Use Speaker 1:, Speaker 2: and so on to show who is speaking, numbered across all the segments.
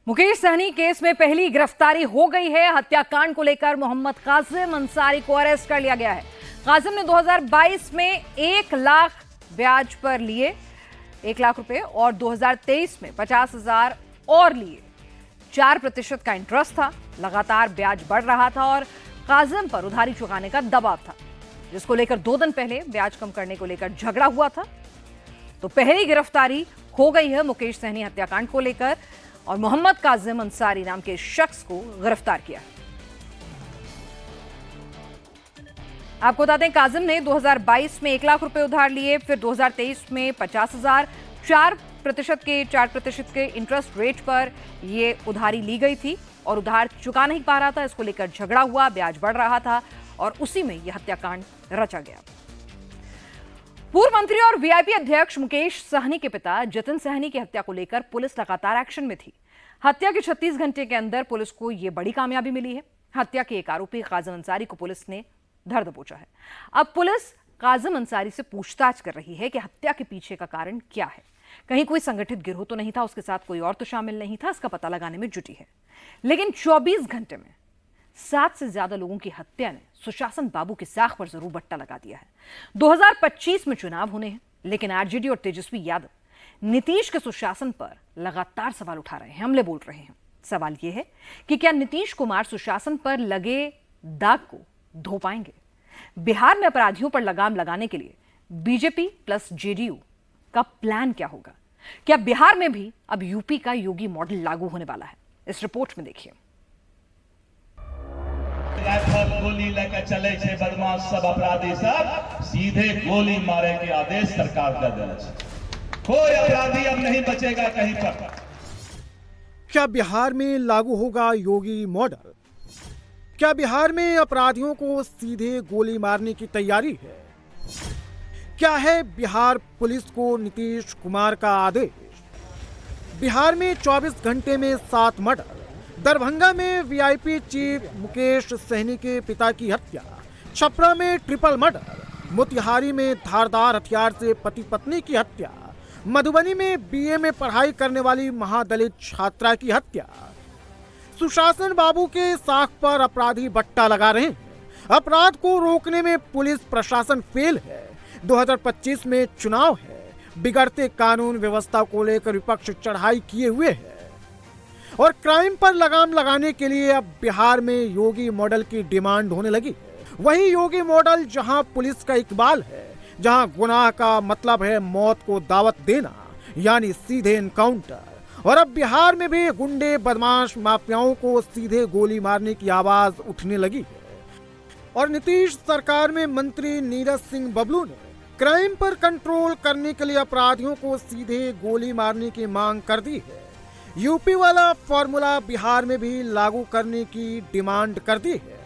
Speaker 1: Mukesh Sahni case में पहली गिरफ्तारी हो गई है। हत्याकांड को लेकर मोहम्मद काजिम अंसारी को अरेस्ट कर लिया गया है। काजिम ने 2022 में 1 लाख ब्याज पर लिए 1 लाख रुपए और 2023 में 50,000 और लिए। 4% का इंटरेस्ट था। लगातार ब्याज बढ़ रहा था और काजिम पर उधारी चुकाने का दबाव था, जिसको लेकर 2 दिन पहले ब्याज कम करने को लेकर झगड़ा हुआ था। तो पहली गिरफ्तारी हो गई है मुकेश सहनी हत्याकांड को लेकर और मोहम्मद काजिम अंसारी नाम के शख्स को गिरफ्तार किया। आपको बता दें, काजिम ने 2022 में 1 लाख रुपए उधार लिए, फिर 2023 में 50,000। 4% के इंटरेस्ट रेट पर यह उधारी ली गई थी और उधार चुका नहीं पा रहा था। इसको लेकर झगड़ा हुआ, ब्याज बढ़ रहा था और उसी में यह हत्याकांड रचा गया। पूर्व मंत्री और वीआईपी अध्यक्ष मुकेश सहनी के पिता जतिन सहनी की हत्या को लेकर पुलिस लगातार एक्शन में थी। हत्या के 36 घंटे के अंदर पुलिस को यह बड़ी कामयाबी मिली है। हत्या के एक आरोपी काजिम अंसारी को पुलिस ने धर दबोचा है। अब पुलिस काजिम अंसारी से पूछताछ कर रही है कि हत्या के पीछे का कारण क्या है। कहीं कोई संगठित गिरोह तो नहीं था, उसके साथ कोई और तो शामिल नहीं था, इसका पता लगाने में जुटी है। लेकिन 24 घंटे में 7 से ज्यादा लोगों की हत्या ने सुशासन बाबू की साख पर जरूर बट्टा लगा दिया है। 2025 में चुनाव होने हैं, लेकिन आरजेडी और तेजस्वी यादव नीतीश के सुशासन पर लगातार सवाल उठा रहे हैं, हमले बोल रहे हैं। सवाल यह है कि क्या नीतीश कुमार सुशासन पर लगे दाग को धो पाएंगे? बिहार में अपराधियों पर लगाम लगाने के लिए बीजेपी प्लस जेडीयू का प्लान क्या होगा? क्या बिहार में भी अब यूपी का योगी मॉडल लागू होने वाला है? इस रिपोर्ट में देखिए।
Speaker 2: राइफल गोली लेकर चले छे बदमाश सब अपराधी सब सीधे गोली मारे के आदेश सरकार दे देने छे। कोई अपराधी अब नहीं बचेगा कहीं पर।
Speaker 3: क्या बिहार में लागू होगा योगी मॉडल? क्या बिहार में अपराधियों को सीधे गोली मारने की तैयारी है? क्या है बिहार पुलिस को नीतीश कुमार का आदेश? बिहार में 24 घंटे में 7 मर्डर। दरभंगा में वीआईपी चीफ मुकेश सहनी के पिता की हत्या। छपरा में ट्रिपल मर्डर। मोतिहारी में धारदार हथियार से पति पत्नी की हत्या। मधुबनी में बीए में पढ़ाई करने वाली महादलित छात्रा की हत्या। सुशासन बाबू के साख पर अपराधी बट्टा लगा रहे हैं। अपराध को रोकने में पुलिस प्रशासन फेल है। 2025 में चुनाव है। बिगड़ते कानून व्यवस्था को लेकर विपक्ष चढ़ाई किए हुए है और क्राइम पर लगाम लगाने के लिए अब बिहार में योगी मॉडल की डिमांड होने लगी। वही योगी मॉडल जहां पुलिस का इकबाल है, जहां गुनाह का मतलब है मौत को दावत देना, यानी सीधे एनकाउंटर। और अब बिहार में भी गुंडे बदमाश माफियाओं को सीधे गोली मारने की आवाज उठने लगी है। और नीतीश सरकार में मंत्री नीरज सिंह बबलू ने क्राइम पर कंट्रोल करने के लिए अपराधियों को सीधे गोली मारने की मांग कर दी है। यूपी वाला फॉर्मूला बिहार में भी लागू करने की डिमांड कर दी है।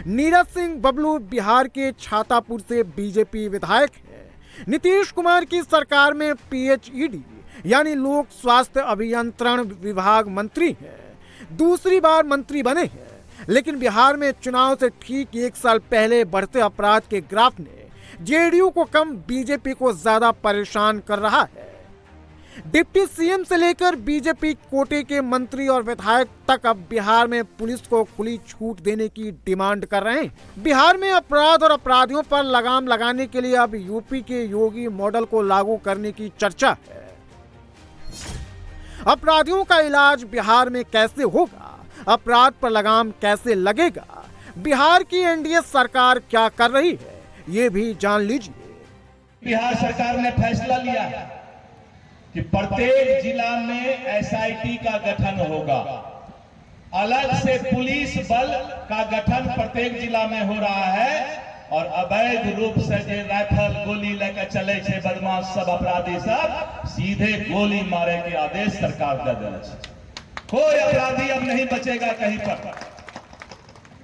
Speaker 3: नीरज सिंह बबलू बिहार के छातापुर से बीजेपी विधायक है। नीतीश कुमार की सरकार में पीएचईडी यानी लोक स्वास्थ्य अभियंत्रण विभाग मंत्री है। दूसरी बार मंत्री बने हैं, लेकिन बिहार में चुनाव से ठीक 1 साल पहले बढ़ते अपराध के ग्राफ ने जेडीयू को कम बीजेपी को ज्यादा परेशान कर रहा है। डिप्टी सीएम से लेकर बीजेपी कोटे के मंत्री और विधायक तक अब बिहार में पुलिस को खुली छूट देने की डिमांड कर रहे हैं। बिहार में अपराध और अपराधियों पर लगाम लगाने के लिए अब यूपी के योगी मॉडल को लागू करने की चर्चा है। अपराधियों का इलाज बिहार में कैसे होगा? अपराध पर लगाम कैसे लगेगा? बिहार की एनडीए सरकार क्या कर रही है, ये भी जान लीजिए।
Speaker 2: बिहार सरकार ने फैसला लिया है कि प्रत्येक जिला में एसआईटी का गठन होगा। अलग से पुलिस बल का गठन प्रत्येक जिला में हो रहा है और अवैध रूप से जो राइफल गोली लेकर चले छे बदमाश सब अपराधी सब सीधे गोली मारे के आदेश सरकार दे देने छे। कोई अपराधी अब नहीं बचेगा कहीं पर।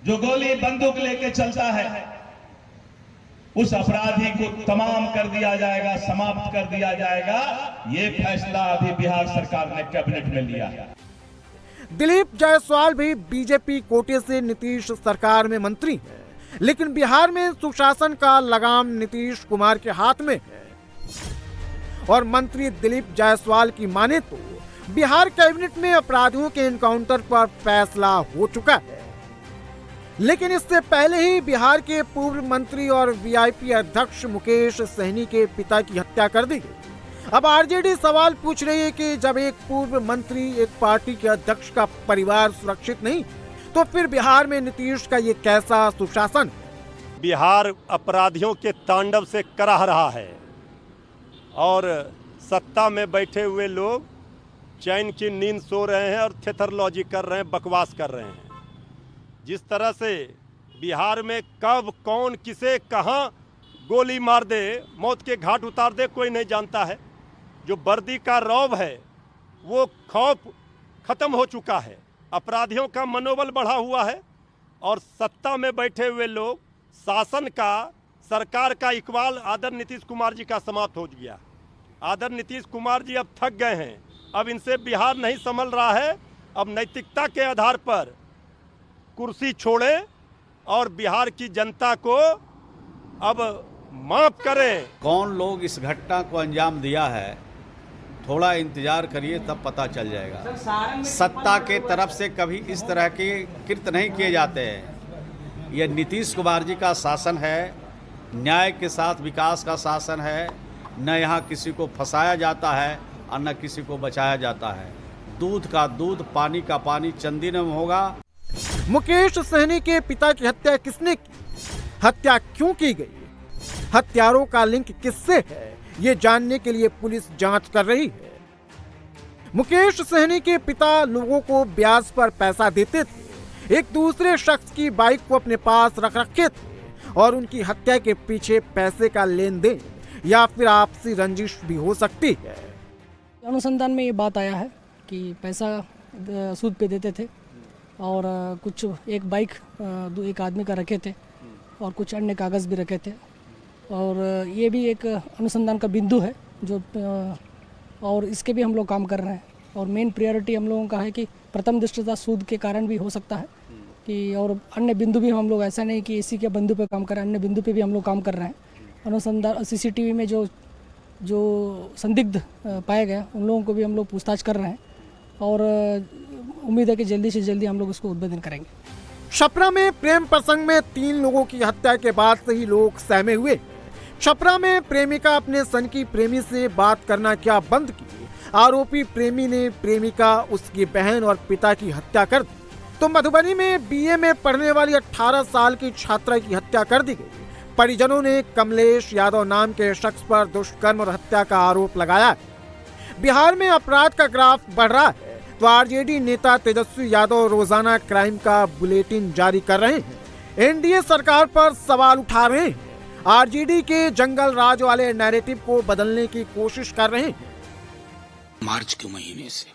Speaker 2: जो गोली बंदूक लेके चलता है उस अपराधी को तमाम कर दिया जाएगा, समाप्त कर दिया जाएगा। ये फैसला अभी बिहार सरकार ने कैबिनेट में लिया है।
Speaker 3: दिलीप जायसवाल भी बीजेपी कोटे से नीतीश सरकार में मंत्री हैं, लेकिन बिहार में सुशासन का लगाम नीतीश कुमार के हाथ में है। और मंत्री दिलीप जायसवाल की माने तो बिहार कैबिनेट में अपराधियों के एनकाउंटर पर फैसला हो चुका है, लेकिन इससे पहले ही बिहार के पूर्व मंत्री और वीआईपी अध्यक्ष मुकेश सहनी के पिता की हत्या कर दी गई। अब आरजेडी सवाल पूछ रही है कि जब एक पूर्व मंत्री, एक पार्टी के अध्यक्ष का परिवार सुरक्षित नहीं, तो फिर बिहार में नीतीश का ये कैसा सुशासन?
Speaker 4: बिहार अपराधियों के तांडव से कराह रहा है और सत्ता में बैठे हुए लोग चैन की नींद सो रहे हैं और थेथरलॉजी कर रहे हैं, बकवास कर रहे हैं। जिस तरह से बिहार में कब कौन किसे कहां गोली मार दे, मौत के घाट उतार दे, कोई नहीं जानता है। जो वर्दी का रौब है वो खौफ खत्म हो चुका है, अपराधियों का मनोबल बढ़ा हुआ है और सत्ता में बैठे हुए लोग, शासन का, सरकार का इकबाल आदर नीतीश कुमार जी का समाप्त हो गया। आदर नीतीश कुमार जी अब थक गए हैं, अब इनसे बिहार नहीं संभल रहा है। अब नैतिकता के आधार पर कुर्सी छोड़े और बिहार की जनता को अब माफ करें।
Speaker 5: कौन लोग इस घटना को अंजाम दिया है, थोड़ा इंतजार करिए, तब पता चल जाएगा। सत्ता के तरफ से कभी इस तरह के कृत्य नहीं किए जाते हैं। यह नीतीश कुमार जी का शासन है, न्याय के साथ विकास का शासन है। न यहाँ किसी को फंसाया जाता है और न किसी को बचाया जाता है। दूध का दूध, पानी का पानी चंदीनम होगा।
Speaker 3: मुकेश सहनी के पिता की हत्या किसने की? हत्या क्यों की गई? हत्यारों का लिंक किससे है? ये जानने के लिए पुलिस जांच कर रही है। मुकेश सहनी के पिता लोगों को ब्याज पर पैसा देते थे, एक दूसरे शख्स की बाइक को अपने पास रख रखे थे और उनकी हत्या के पीछे पैसे का लेन देन या फिर आपसी रंजिश भी हो सकती है।
Speaker 6: अनुसंधान में ये बात आया है कि पैसा सूद पे देते थे और कुछ एक बाइक एक आदमी का रखे थे और कुछ अन्य कागज़ भी रखे थे और ये भी एक अनुसंधान का बिंदु है जो और इसके भी हम लोग काम कर रहे हैं। और मेन प्रायोरिटी हम लोगों का है कि प्रथम दृष्टया सूद के कारण भी हो सकता है कि, और अन्य बिंदु भी हम लोग, ऐसा नहीं कि इसी के बिंदु पे काम कर रहे हैं, अन्य बिंदु पे भी हम लोग काम कर रहे हैं। अनुसंधान सीसीटीवी में जो संदिग्ध पाए गए उन लोगों को भी हम लोग पूछताछ कर रहे हैं और उम्मीद है कि जल्दी से जल्दी हम लोग उसको उद्भेदन करेंगे।
Speaker 3: छपरा में प्रेम प्रसंग में 3 लोगों की हत्या के बाद से ही लोग सहमे हुए। छपरा में प्रेमिका अपने सनकी प्रेमी से बात करना क्या बंद की, आरोपी प्रेमी ने प्रेमिका, उसकी बहन और पिता की हत्या कर दी। तो मधुबनी में बीए में पढ़ने वाली 18 साल की छात्रा की हत्या कर दी गई। परिजनों ने कमलेश यादव नाम के शख्स पर दुष्कर्म और हत्या का आरोप लगाया है। बिहार में अपराध का ग्राफ बढ़ रहा है तो आरजेडी नेता तेजस्वी यादव रोजाना क्राइम का बुलेटिन जारी कर रहे हैं। एनडीए सरकार पर सवाल उठा रहे हैं। आरजेडी के जंगल राज वाले नैरेटिव को बदलने की कोशिश कर रहे हैं।
Speaker 7: मार्च के महीने से,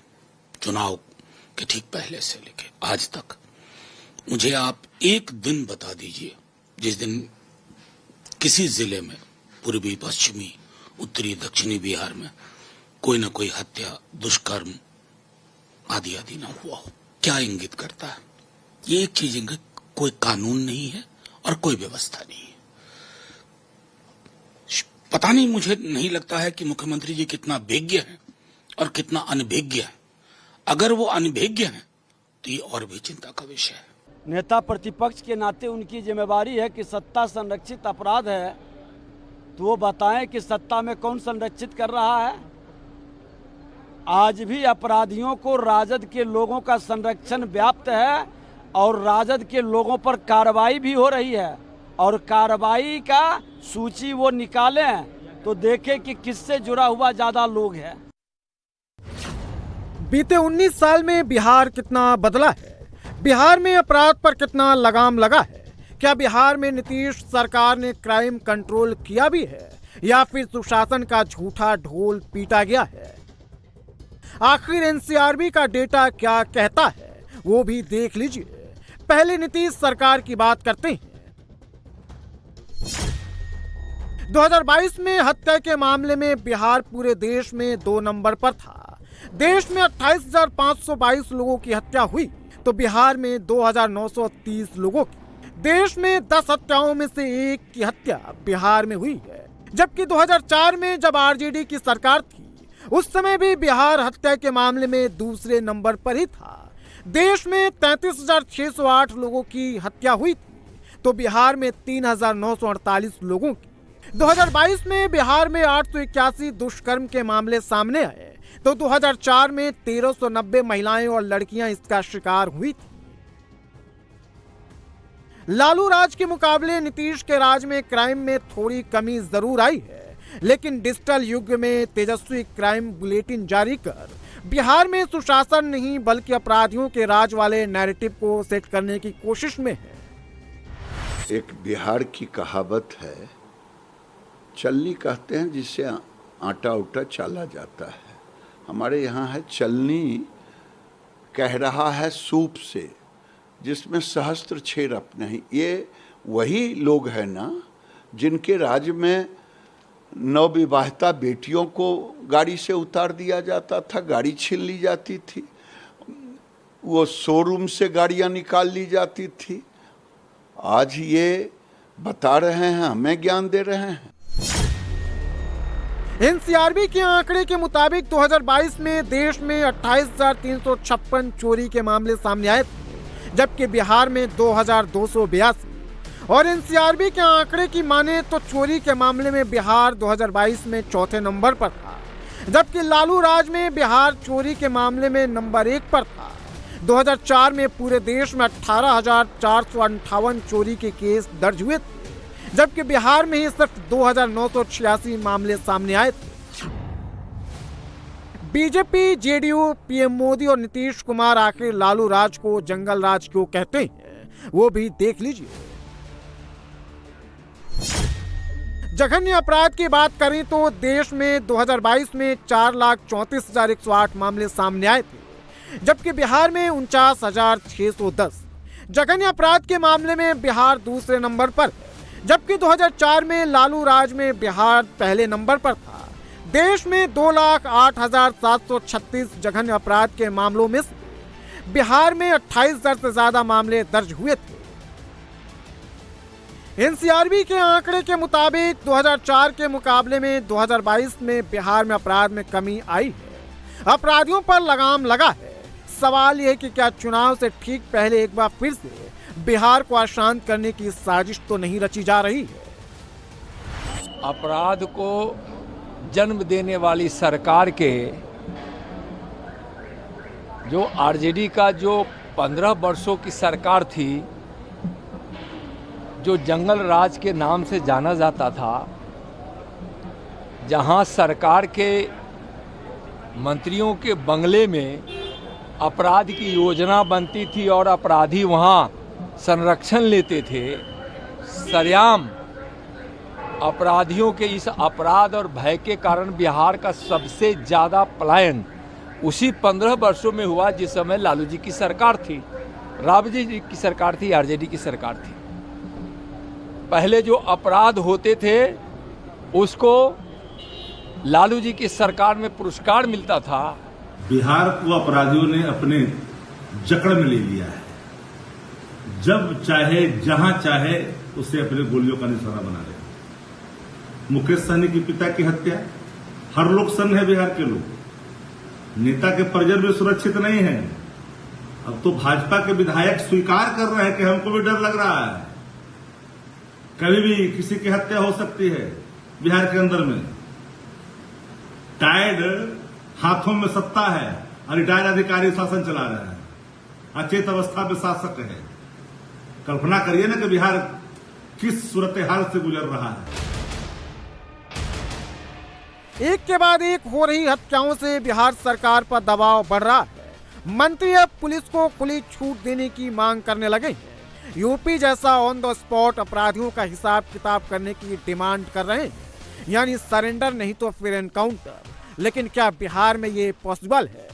Speaker 7: चुनाव के ठीक पहले से लेकर आज तक मुझे आप एक दिन बता दीजिए जिस दिन किसी जिले में, पूर्वी, पश्चिमी, उत्तरी, दक्षिणी बिहार में कोई न कोई हत्या, दुष्कर्म आदि आदि ना हुआ हो। क्या इंगित करता है? ये एक चीज इंगित, कोई कानून नहीं है और कोई व्यवस्था नहीं है। पता नहीं, मुझे नहीं लगता है कि मुख्यमंत्री जी कितना विज्ञ है और कितना अनभिज्ञ है। अगर वो अनभिज्ञ है तो ये और भी चिंता का विषय है।
Speaker 8: नेता प्रतिपक्ष के नाते उनकी जिम्मेवारी है कि सत्ता संरक्षित अपराध है तो वो बताएं कि सत्ता में कौन संरक्षित कर रहा है। आज भी अपराधियों को राजद के लोगों का संरक्षण व्याप्त है और राजद के लोगों पर कार्रवाई भी हो रही है और कार्रवाई का सूची वो निकालें तो देखें कि किससे जुड़ा हुआ ज्यादा लोग है।
Speaker 3: बीते 19 साल में बिहार कितना बदला है? बिहार में अपराध पर कितना लगाम लगा है? क्या बिहार में नीतीश सरकार ने क्राइम कंट्रोल किया भी है या फिर सुशासन का झूठा ढोल पीटा गया है? आखिर एनसीआरबी का डेटा क्या कहता है वो भी देख लीजिए। पहले नीतीश सरकार की बात करते हैं। 2022 में हत्या के मामले में बिहार पूरे देश में 2 नंबर पर था। देश में 28,522 लोगों की हत्या हुई तो बिहार में 2,930 लोगों की। देश में 10 हत्याओं में से 1 की हत्या बिहार में हुई है। जबकि 2004 में जब आरजेडी की सरकार थी उस समय भी बिहार हत्या के मामले में दूसरे नंबर पर ही था। देश में 33,608 लोगों की हत्या हुई थी, तो बिहार में 3,948 लोगों की। 2022 में बिहार में 881 दुष्कर्म के मामले सामने आए, तो 2004 में 1390 महिलाएं और लड़कियां इसका शिकार हुई थी। लालू राज के मुकाबले नीतीश के राज में क्राइम में थोड़ी कमी जरूर आई है, लेकिन डिजिटल युग में तेजस्वी क्राइम बुलेटिन जारी कर बिहार में सुशासन नहीं बल्कि अपराधियों के राज वाले नैरेटिव को सेट करने की कोशिश में है।
Speaker 9: एक बिहार की कहावत है, चलनी कहते हैं जिससे आटा उटा चाला जाता है। हमारे यहाँ है चलनी कह रहा है सूप से, जिसमें सहस्त्र छेद नहीं। ये वही लोग हैं ना जिनके राज्य में नवविवाहिता बेटियों को गाड़ी से उतार दिया जाता था, गाड़ी छीन ली जाती थी, वो शोरूम से गाड़ियाँ निकाल ली जाती थी। आज ये बता रहे हैं, हमें ज्ञान दे रहे हैं।
Speaker 3: एनसीआरबी के आंकड़े के मुताबिक 2022 में देश में 28,356 चोरी के मामले सामने आए थे, जबकि बिहार में 2,282। और एनसीआरबी के आंकड़े की माने तो चोरी के मामले में बिहार 2022 में चौथे नंबर पर था, जबकि लालू राज में बिहार चोरी के मामले में नंबर 1 पर था। 2004 में पूरे देश में 18,458 चोरी के केस दर्ज हुए थे, जबकि बिहार में ही सिर्फ 2,986 मामले सामने आए थे। बीजेपी, जेडीयू, पीएम मोदी और नीतीश कुमार आखिर लालू राज को जंगल राज क्यों कहते हैं, वो भी देख लीजिए। जघन्य अपराध की बात करें तो देश में 2022 में 4,34,108 मामले सामने आए थे, जबकि बिहार में 49,610। जघन्य अपराध के मामले में बिहार दूसरे नंबर पर, जबकि 2004 में लालू राज में बिहार पहले नंबर पर था। देश में 2,08,736 जघन्य अपराध के मामलों में से बिहार में 28,000 से ज्यादा मामले दर्ज हुए थे। एनसीआरबी के आंकड़े के मुताबिक 2004 के मुकाबले में 2022 में बिहार में अपराध में कमी आई है, अपराधियों पर लगाम लगा है। सवाल यह कि क्या चुनाव से ठीक पहले एक बार फिर से बिहार को अशांत करने की साजिश तो नहीं रची जा रही है?
Speaker 10: अपराध को जन्म देने वाली सरकार के जो आरजेडी का जो 15 वर्षों की सरकार थी, जो जंगल राज के नाम से जाना जाता था, जहां सरकार के मंत्रियों के बंगले में अपराध की योजना बनती थी और अपराधी वहां संरक्षण लेते थे, सरेआम अपराधियों के इस अपराध और भय के कारण बिहार का सबसे ज़्यादा पलायन उसी 15 वर्षों में हुआ जिस समय लालू जी की सरकार थी, राबड़ी जी की सरकार थी, आरजेडी की सरकार थी। पहले जो अपराध होते थे उसको लालू जी की सरकार में पुरस्कार मिलता था।
Speaker 11: बिहार को अपराधियों ने अपने जकड़ में ले लिया है, जब चाहे जहां चाहे उसे अपने गोलियों का निशाना बना ले। मुकेश सहनी के पिता की हत्या, हर लोग सन्न है, बिहार के लोग, नेता के परिजन भी सुरक्षित नहीं है। अब तो भाजपा के विधायक स्वीकार कर रहे हैं कि हमको भी डर लग रहा है, कभी भी किसी की हत्या हो सकती है बिहार के अंदर में। टायर्ड हाथों में सत्ता है और रिटायर्ड अधिकारी शासन चला रहे हैं, अचेत अवस्था में शासक है। कल्पना करिए ना कि बिहार किस सूरत हाल से गुजर रहा है।
Speaker 3: एक के बाद एक हो रही हत्याओं से बिहार सरकार पर दबाव बढ़ रहा है। मंत्री अब पुलिस को खुली छूट देने की मांग करने लगे हैं। यूपी जैसा ऑन द स्पॉट अपराधियों का हिसाब किताब करने की डिमांड कर रहे हैं, यानी सरेंडर नहीं तो फिर एनकाउंटर। लेकिन क्या बिहार में ये पॉसिबल है?